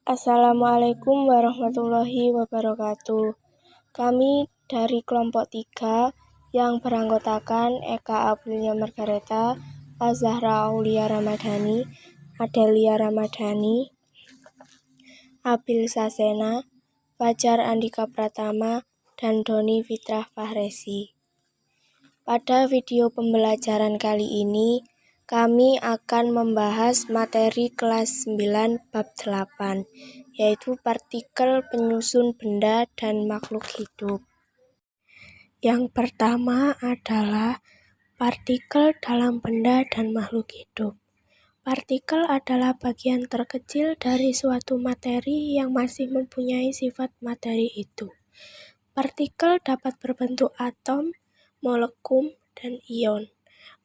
Assalamualaikum warahmatullahi wabarakatuh. Kami dari kelompok 3 yang beranggotakan Eka Aprilia Margareta, Azahra Aulia Ramadhani, Adelia Ramadhani, Abil Sasena, Fajar Andika Pratama, dan Doni Fitrah Fahresi. Pada video pembelajaran kali ini, kami akan membahas materi kelas 9 bab 8, yaitu partikel penyusun benda dan makhluk hidup. Yang pertama adalah partikel dalam benda dan makhluk hidup. Partikel adalah bagian terkecil dari suatu materi yang masih mempunyai sifat materi itu. Partikel dapat berbentuk atom, molekul, dan ion.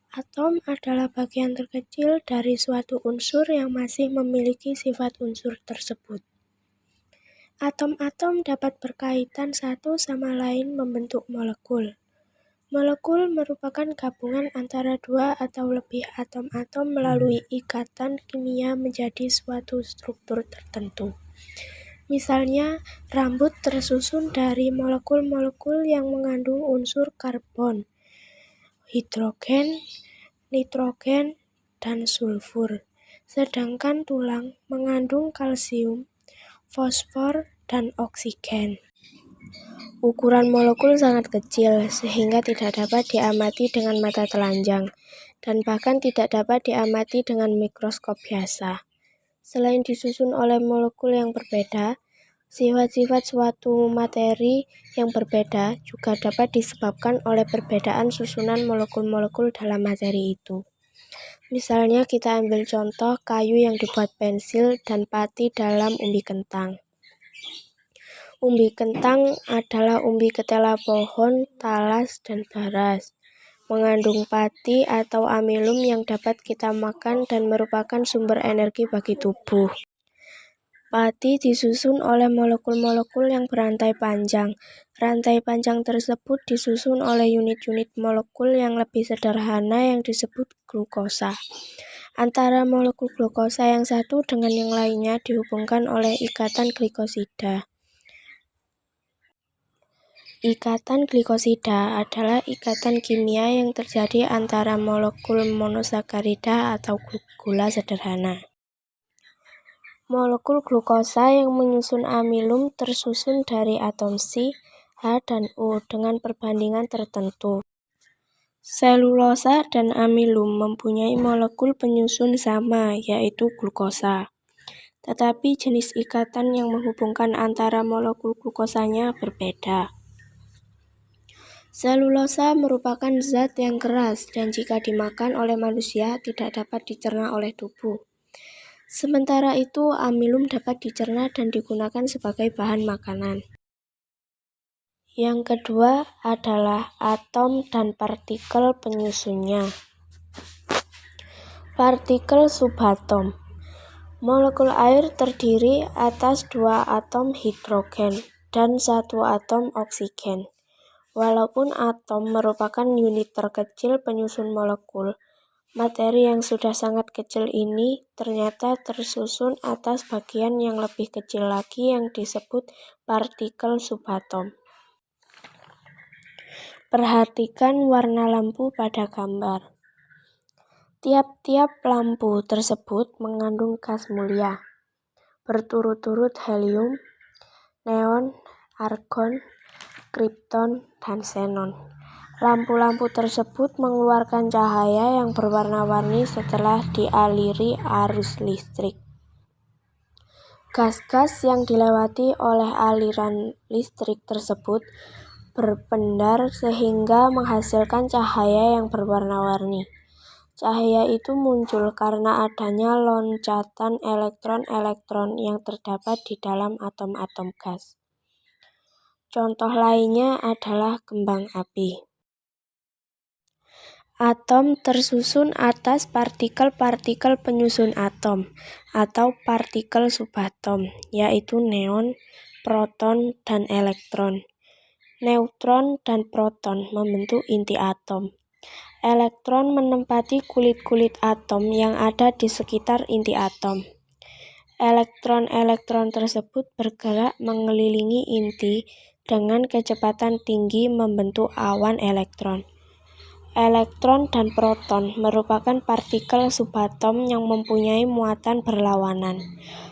Atom adalah bagian terkecil dari suatu unsur yang masih memiliki sifat unsur tersebut. Atom-atom dapat berkaitan satu sama lain membentuk molekul. Molekul merupakan gabungan antara dua atau lebih atom-atom melalui ikatan kimia menjadi suatu struktur tertentu. Misalnya, rambut tersusun dari molekul-molekul yang mengandung unsur karbon, hidrogen, nitrogen, dan sulfur. Sedangkan tulang mengandung kalsium, fosfor, dan oksigen. Ukuran molekul sangat kecil sehingga tidak dapat diamati dengan mata telanjang dan bahkan tidak dapat diamati dengan mikroskop biasa. Selain disusun oleh molekul yang berbeda, sifat-sifat suatu materi yang berbeda juga dapat disebabkan oleh perbedaan susunan molekul-molekul dalam materi itu. Misalnya kita ambil contoh kayu yang dibuat pensil dan pati dalam umbi kentang. Umbi kentang adalah umbi ketela pohon, talas, dan baras. Mengandung pati atau amilum yang dapat kita makan dan merupakan sumber energi bagi tubuh. Pati disusun oleh molekul-molekul yang berantai panjang. Rantai panjang tersebut disusun oleh unit-unit molekul yang lebih sederhana yang disebut glukosa. Antara molekul glukosa yang satu dengan yang lainnya dihubungkan oleh ikatan glikosida. Ikatan glikosida adalah ikatan kimia yang terjadi antara molekul monosakarida atau gula sederhana. Molekul glukosa yang menyusun amilum tersusun dari atom C, H, dan O dengan perbandingan tertentu. Selulosa dan amilum mempunyai molekul penyusun sama, yaitu glukosa. Tetapi jenis ikatan yang menghubungkan antara molekul glukosanya berbeda. Selulosa merupakan zat yang keras dan jika dimakan oleh manusia tidak dapat dicerna oleh tubuh. Sementara itu, amilum dapat dicerna dan digunakan sebagai bahan makanan. Yang kedua adalah atom dan partikel penyusunnya. Partikel subatom. Molekul air terdiri atas 2 atom hidrogen dan 1 atom oksigen. Walaupun atom merupakan unit terkecil penyusun molekul, materi yang sudah sangat kecil ini ternyata tersusun atas bagian yang lebih kecil lagi yang disebut partikel subatom. Perhatikan warna lampu pada gambar. Tiap-tiap lampu tersebut mengandung gas mulia, berturut-turut helium, neon, argon, kripton, dan xenon. Lampu-lampu tersebut mengeluarkan cahaya yang berwarna-warni setelah dialiri arus listrik. Gas-gas yang dilewati oleh aliran listrik tersebut berpendar sehingga menghasilkan cahaya yang berwarna-warni. Cahaya itu muncul karena adanya loncatan elektron-elektron yang terdapat di dalam atom-atom gas. Contoh lainnya adalah kembang api. Atom tersusun atas partikel-partikel penyusun atom atau partikel subatom, yaitu neon, proton, dan elektron. Neutron dan proton membentuk inti atom. Elektron menempati kulit-kulit atom yang ada di sekitar inti atom. Elektron-elektron tersebut bergerak mengelilingi inti dengan kecepatan tinggi membentuk awan elektron. Elektron dan proton merupakan partikel subatom yang mempunyai muatan berlawanan,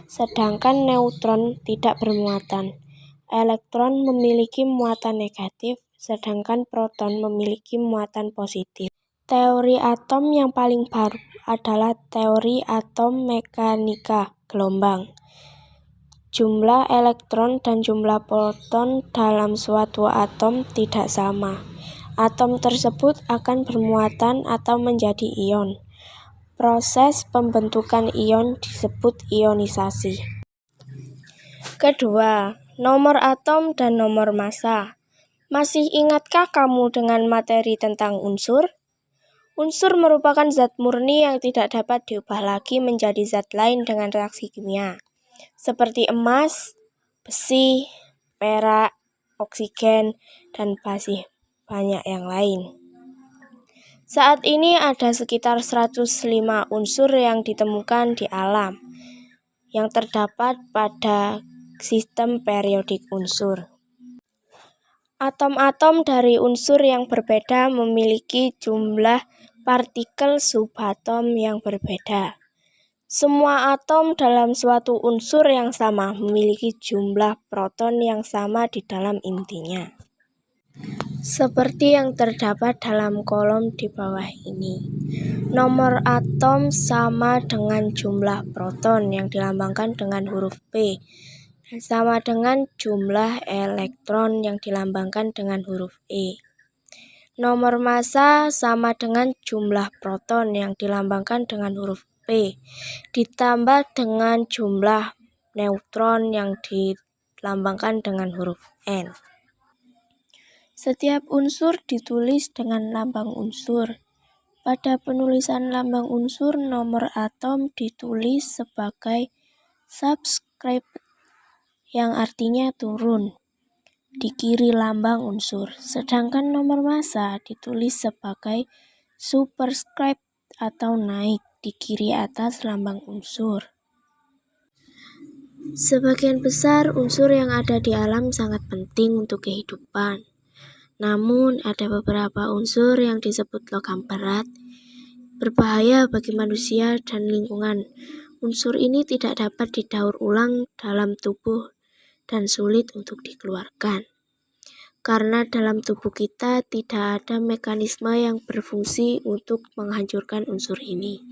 sedangkan neutron tidak bermuatan. Elektron memiliki muatan negatif, sedangkan proton memiliki muatan positif. Teori atom yang paling baru adalah teori atom mekanika gelombang. Jumlah elektron dan jumlah proton dalam suatu atom tidak sama. Atom tersebut akan bermuatan atau menjadi ion. Proses pembentukan ion disebut ionisasi. Kedua, nomor atom dan nomor massa. Masih ingatkah kamu dengan materi tentang unsur? Unsur merupakan zat murni yang tidak dapat diubah lagi menjadi zat lain dengan reaksi kimia, seperti emas, besi, perak, oksigen, dan masih banyak yang lain. Saat ini ada sekitar 105 unsur yang ditemukan di alam, yang terdapat pada sistem periodik unsur. Atom-atom dari unsur yang berbeda memiliki jumlah partikel subatom yang berbeda. Semua atom dalam suatu unsur yang sama memiliki jumlah proton yang sama di dalam intinya. Seperti yang terdapat dalam kolom di bawah ini. Nomor atom sama dengan jumlah proton yang dilambangkan dengan huruf P, dan sama dengan jumlah elektron yang dilambangkan dengan huruf E. Nomor massa sama dengan jumlah proton yang dilambangkan dengan huruf P, ditambah dengan jumlah neutron yang dilambangkan dengan huruf N. Setiap unsur ditulis dengan lambang unsur. Pada penulisan lambang unsur, nomor atom ditulis sebagai subscript, yang artinya turun, di kiri lambang unsur, sedangkan nomor massa ditulis sebagai superscript atau naik di kiri atas lambang unsur. Sebagian besar unsur yang ada di alam sangat penting untuk kehidupan. Namun ada beberapa unsur yang disebut logam berat, berbahaya bagi manusia dan lingkungan. Unsur ini tidak dapat didaur ulang dalam tubuh dan sulit untuk dikeluarkan. Karena dalam tubuh kita tidak ada mekanisme yang berfungsi untuk menghancurkan unsur ini.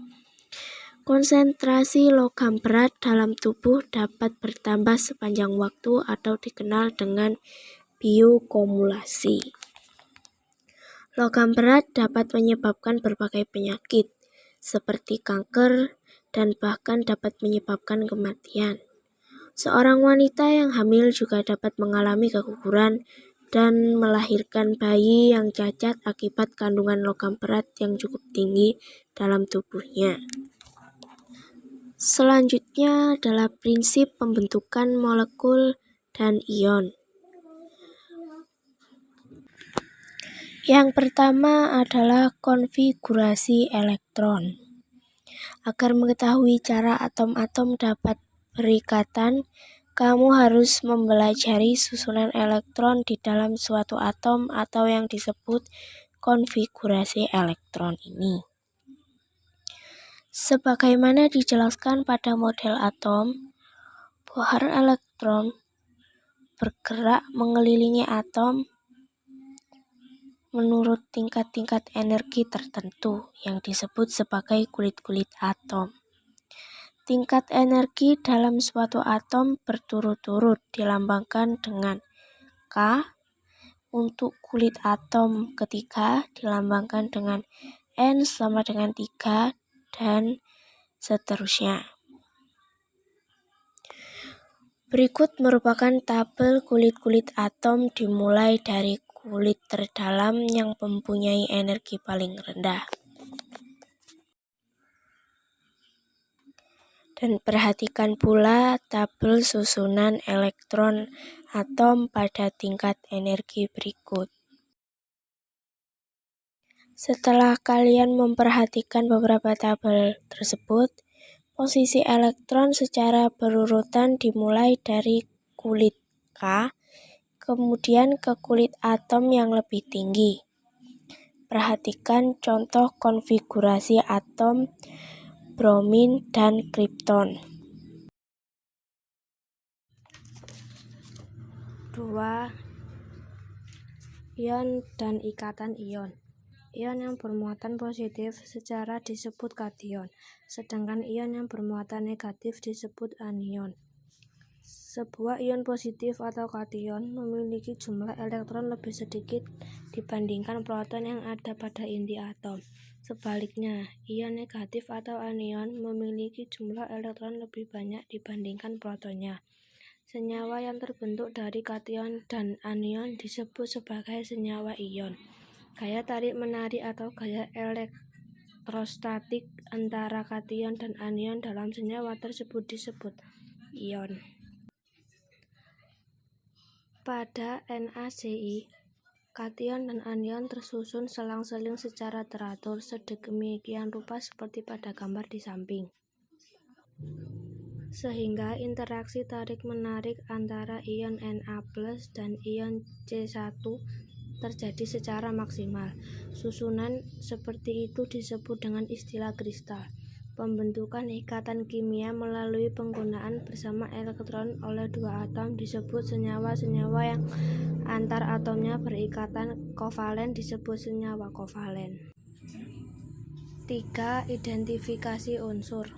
Konsentrasi logam berat dalam tubuh dapat bertambah sepanjang waktu atau dikenal dengan bioakumulasi. Logam berat dapat menyebabkan berbagai penyakit, seperti kanker, dan bahkan dapat menyebabkan kematian. Seorang wanita yang hamil juga dapat mengalami keguguran dan melahirkan bayi yang cacat akibat kandungan logam berat yang cukup tinggi dalam tubuhnya. Selanjutnya adalah prinsip pembentukan molekul dan ion. Yang pertama adalah konfigurasi elektron. Agar mengetahui cara atom-atom dapat berikatan, kamu harus mempelajari susunan elektron di dalam suatu atom atau yang disebut konfigurasi elektron ini. Sebagaimana dijelaskan pada model atom, bohar elektron bergerak mengelilingi atom menurut tingkat-tingkat energi tertentu yang disebut sebagai kulit-kulit atom. Tingkat energi dalam suatu atom berturut-turut dilambangkan dengan K. Untuk kulit atom ketiga dilambangkan dengan N sama dengan 3 dan seterusnya. Berikut merupakan tabel kulit-kulit atom dimulai dari kulit terdalam yang mempunyai energi paling rendah. Dan perhatikan pula tabel susunan elektron atom pada tingkat energi berikut. Setelah kalian memperhatikan beberapa tabel tersebut, Posisi elektron secara berurutan dimulai dari kulit K, kemudian ke kulit atom yang lebih tinggi. Perhatikan contoh konfigurasi atom bromin dan kripton. 2. Ion dan ikatan ion. Ion yang bermuatan positif secara disebut kation, sedangkan ion yang bermuatan negatif disebut anion. Sebuah ion positif atau kation memiliki jumlah elektron lebih sedikit dibandingkan proton yang ada pada inti atom. Sebaliknya, ion negatif atau anion memiliki jumlah elektron lebih banyak dibandingkan protonnya. Senyawa yang terbentuk dari kation dan anion disebut sebagai senyawa ion. Gaya tarik-menarik atau gaya elektrostatik antara kation dan anion dalam senyawa tersebut disebut ion. Pada NaCl, kation dan anion tersusun selang-seling secara teratur sedemikian rupa seperti pada gambar di samping. Sehingga interaksi tarik-menarik antara ion Na+ dan ion C1 terjadi secara maksimal. Susunan seperti itu disebut dengan istilah kristal. Pembentukan ikatan kimia melalui penggunaan bersama elektron oleh dua atom disebut senyawa-senyawa yang antar atomnya berikatan kovalen disebut senyawa kovalen. 3. Identifikasi unsur.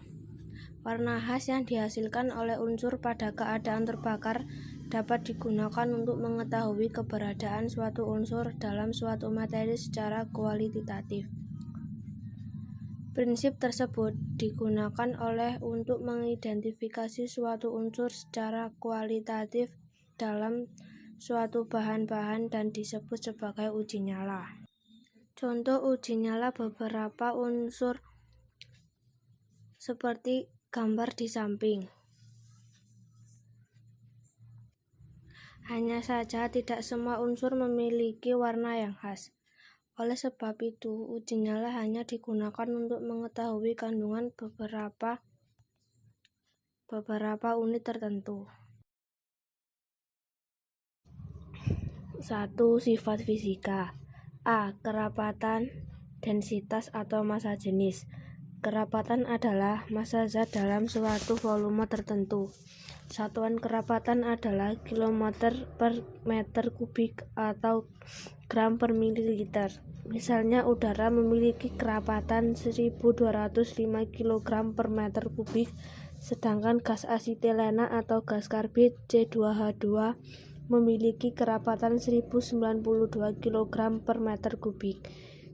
Warna khas yang dihasilkan oleh unsur pada keadaan terbakar dapat digunakan untuk mengetahui keberadaan suatu unsur dalam suatu materi secara kualitatif. Prinsip tersebut digunakan untuk mengidentifikasi suatu unsur secara kualitatif dalam suatu bahan-bahan dan disebut sebagai uji nyala. Contoh uji nyala beberapa unsur seperti gambar di samping. Hanya saja tidak semua unsur memiliki warna yang khas. Oleh sebab itu, uji nyala hanya digunakan untuk mengetahui kandungan beberapa unit tertentu. 1. Sifat fisika. A. Kerapatan, densitas atau massa jenis. Kerapatan adalah massa zat dalam suatu volume tertentu. Satuan kerapatan adalah kilometer per meter kubik atau gram per mililiter. Misalnya udara memiliki kerapatan 1205 kg per meter kubik, sedangkan gas asetilena atau gas karbit C2H2 memiliki kerapatan 1092 kg per meter kubik.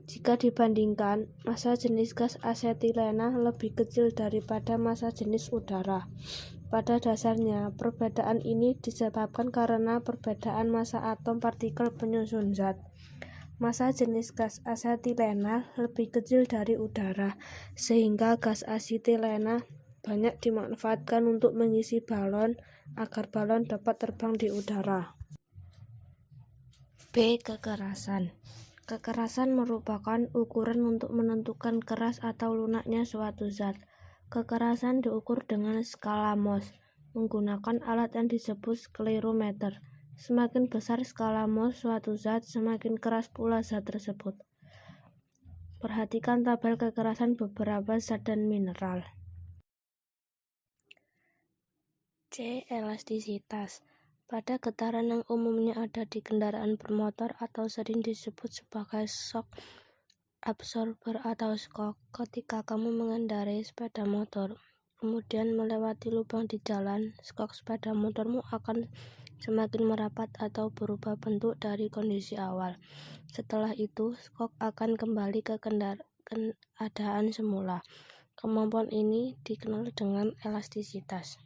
Jika dibandingkan, massa jenis gas asetilena lebih kecil daripada massa jenis udara. Pada dasarnya, perbedaan ini disebabkan karena perbedaan massa atom partikel penyusun zat. Massa jenis gas asetilena lebih kecil dari udara, sehingga gas asetilena banyak dimanfaatkan untuk mengisi balon agar balon dapat terbang di udara. B. Kekerasan. Kekerasan merupakan ukuran untuk menentukan keras atau lunaknya suatu zat. Kekerasan diukur dengan skala Mohs menggunakan alat yang disebut sklerometer. Semakin besar skala Mohs suatu zat, semakin keras pula zat tersebut. Perhatikan tabel kekerasan beberapa zat dan mineral. C. Elastisitas. Pada getaran yang umumnya ada di kendaraan bermotor atau sering disebut sebagai shock absorber atau shock, ketika kamu mengendarai sepeda motor, kemudian melewati lubang di jalan, shock sepeda motormu akan semakin merapat atau berubah bentuk dari kondisi awal. Setelah itu, shock akan kembali ke keadaan semula. Kemampuan ini dikenal dengan elastisitas.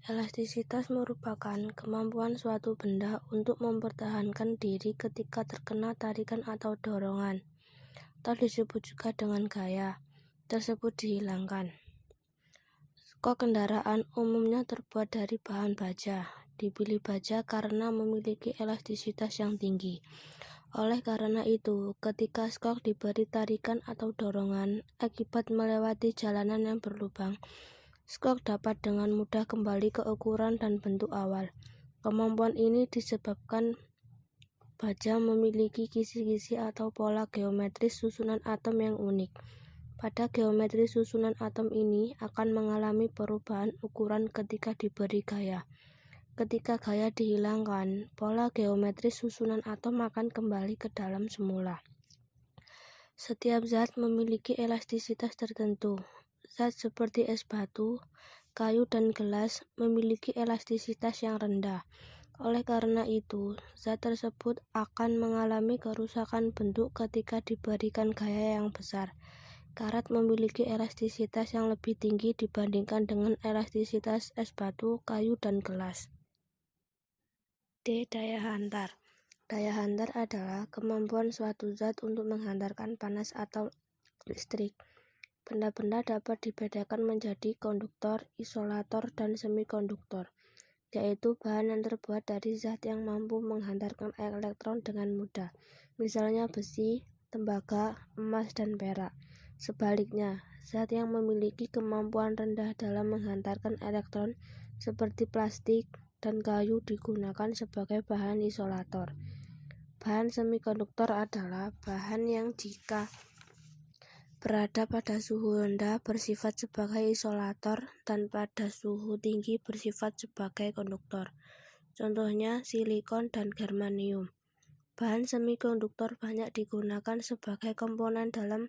Elastisitas merupakan kemampuan suatu benda untuk mempertahankan diri ketika terkena tarikan atau dorongan, atau disebut juga dengan gaya tersebut dihilangkan. Skok kendaraan umumnya terbuat dari bahan baja. Dipilih baja karena memiliki elastisitas yang tinggi. Oleh karena itu, ketika skok diberi tarikan atau dorongan akibat melewati jalanan yang berlubang, skok dapat dengan mudah kembali ke ukuran dan bentuk awal. Kemampuan ini disebabkan baja memiliki kisi-kisi atau pola geometris susunan atom yang unik. Pada geometri susunan atom ini akan mengalami perubahan ukuran ketika diberi gaya. Ketika gaya dihilangkan, pola geometris susunan atom akan kembali ke dalam semula. Setiap zat memiliki elastisitas tertentu. Zat seperti es batu, kayu, dan gelas memiliki elastisitas yang rendah. Oleh karena itu, zat tersebut akan mengalami kerusakan bentuk ketika diberikan gaya yang besar. Karat memiliki elastisitas yang lebih tinggi dibandingkan dengan elastisitas es batu, kayu, dan gelas. D. Daya hantar. Daya hantar adalah kemampuan suatu zat untuk menghantarkan panas atau listrik. Benda-benda dapat dibedakan menjadi konduktor, isolator, dan semikonduktor, yaitu bahan yang terbuat dari zat yang mampu menghantarkan elektron dengan mudah, misalnya besi, tembaga, emas, dan perak. Sebaliknya, zat yang memiliki kemampuan rendah dalam menghantarkan elektron seperti plastik dan kayu digunakan sebagai bahan isolator. Bahan semikonduktor adalah bahan yang jika berada pada suhu rendah bersifat sebagai isolator dan pada suhu tinggi bersifat sebagai konduktor. Contohnya silikon dan germanium. Bahan semikonduktor banyak digunakan sebagai komponen dalam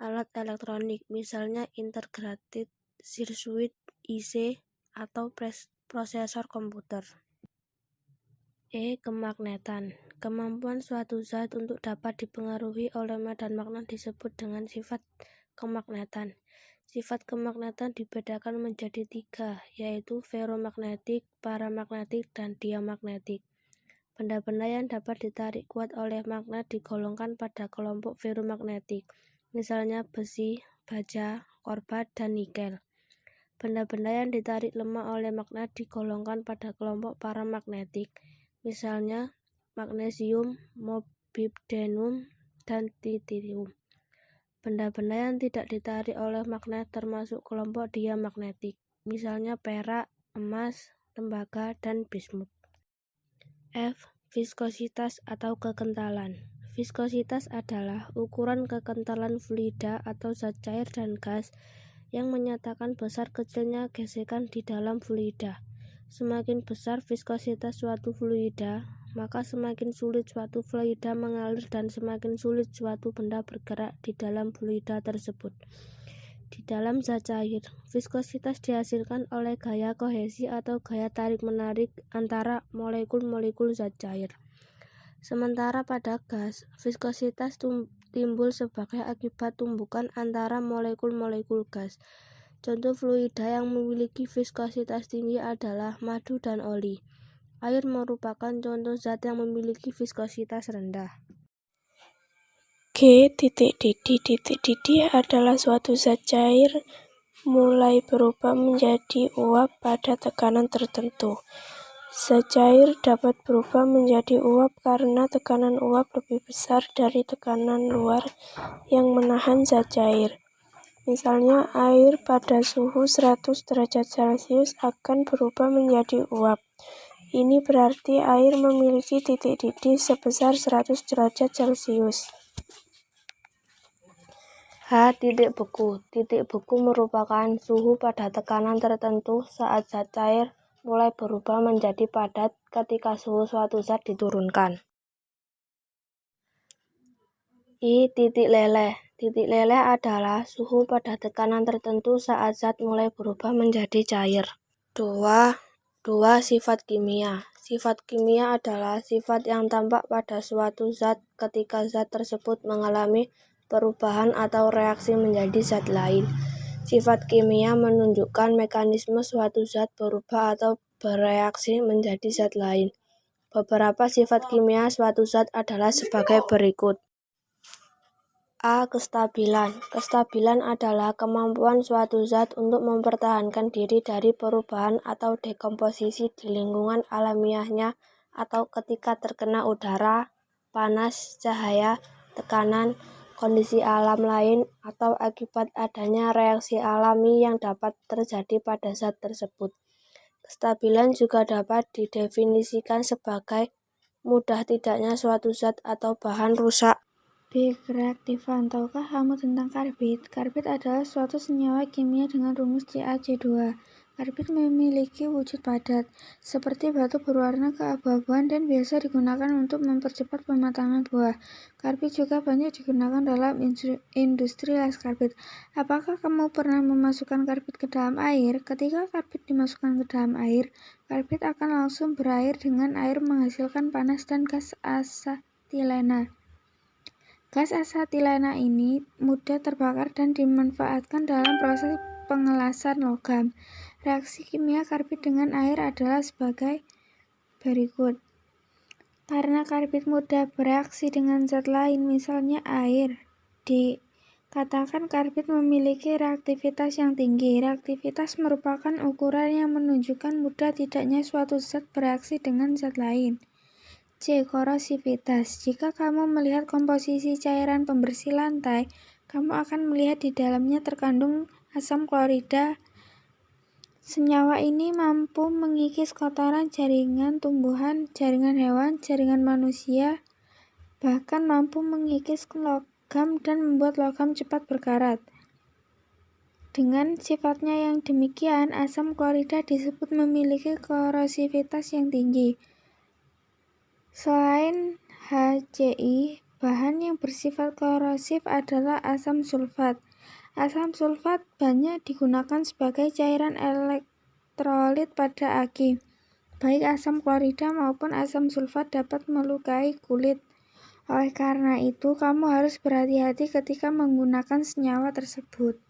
alat elektronik, misalnya integrated circuit (IC) atau prosesor komputer. E. Kemagnetan. Kemampuan suatu zat untuk dapat dipengaruhi oleh medan magnet disebut dengan sifat kemagnetan. Sifat kemagnetan dibedakan menjadi 3, yaitu ferromagnetik, paramagnetik, dan diamagnetik. Benda-benda yang dapat ditarik kuat oleh magnet digolongkan pada kelompok ferromagnetik, misalnya besi, baja, korbat, dan nikel. Benda-benda yang ditarik lemah oleh magnet digolongkan pada kelompok paramagnetik, misalnya magnesium, molybdenum, dan tritium. Benda-benda yang tidak ditarik oleh magnet termasuk kelompok diamagnetik, misalnya perak, emas, tembaga, dan bismut. F. Viskositas atau kekentalan. Viskositas adalah ukuran kekentalan fluida atau zat cair dan gas yang menyatakan besar kecilnya gesekan di dalam fluida. Semakin besar viskositas suatu fluida, maka semakin sulit suatu fluida mengalir dan semakin sulit suatu benda bergerak di dalam fluida tersebut. Di dalam zat cair, viskositas dihasilkan oleh gaya kohesi atau gaya tarik-menarik antara molekul-molekul zat cair. Sementara pada gas, viskositas timbul sebagai akibat tumbukan antara molekul-molekul gas. Contoh fluida yang memiliki viskositas tinggi adalah madu dan oli. Air merupakan contoh zat yang memiliki viskositas rendah. G.didih adalah suatu zat cair mulai berubah menjadi uap pada tekanan tertentu. Zat cair dapat berubah menjadi uap karena tekanan uap lebih besar dari tekanan luar yang menahan zat cair. Misalnya, air pada suhu 100 derajat Celcius akan berubah menjadi uap. Ini berarti air memiliki titik didih sebesar 100 derajat Celcius. H. Titik beku. Titik beku merupakan suhu pada tekanan tertentu saat zat cair mulai berubah menjadi padat ketika suhu suatu zat diturunkan. I. Titik leleh. Titik leleh adalah suhu pada tekanan tertentu saat zat mulai berubah menjadi cair. 2. Sifat kimia. Sifat kimia adalah sifat yang tampak pada suatu zat ketika zat tersebut mengalami perubahan atau reaksi menjadi zat lain. Sifat kimia menunjukkan mekanisme suatu zat berubah atau bereaksi menjadi zat lain. Beberapa sifat kimia suatu zat adalah sebagai berikut. A. Kestabilan. Kestabilan adalah kemampuan suatu zat untuk mempertahankan diri dari perubahan atau dekomposisi di lingkungan alamiahnya atau ketika terkena udara, panas, cahaya, tekanan, kondisi alam lain, atau akibat adanya reaksi alami yang dapat terjadi pada zat tersebut. Kestabilan juga dapat didefinisikan sebagai mudah tidaknya suatu zat atau bahan rusak. Big Reaktifan, tahukah kamu tentang karbit? Karbit adalah suatu senyawa kimia dengan rumus CaC2. Karbit memiliki wujud padat, seperti batu berwarna keabu-abuan dan biasa digunakan untuk mempercepat pematangan buah. Karbit juga banyak digunakan dalam industri las karbit. Apakah kamu pernah memasukkan karbit ke dalam air? Ketika karbit dimasukkan ke dalam air, karbit akan langsung berair dengan air menghasilkan panas dan gas asetilena. Gas asetilena ini mudah terbakar dan dimanfaatkan dalam proses pengelasan logam. Reaksi kimia karbit dengan air adalah sebagai berikut. Karena karbit mudah bereaksi dengan zat lain, misalnya air, dikatakan karbit memiliki reaktivitas yang tinggi. Reaktivitas merupakan ukuran yang menunjukkan mudah tidaknya suatu zat bereaksi dengan zat lain. C. Korosivitas. Jika kamu melihat komposisi cairan pembersih lantai, kamu akan melihat di dalamnya terkandung asam klorida. Senyawa ini mampu mengikis kotoran jaringan tumbuhan, jaringan hewan, jaringan manusia, bahkan mampu mengikis logam dan membuat logam cepat berkarat. Dengan sifatnya yang demikian, asam klorida disebut memiliki korosivitas yang tinggi. Selain HCl, bahan yang bersifat korosif adalah asam sulfat. Asam sulfat banyak digunakan sebagai cairan elektrolit pada aki. Baik asam klorida maupun asam sulfat dapat melukai kulit. Oleh karena itu, kamu harus berhati-hati ketika menggunakan senyawa tersebut.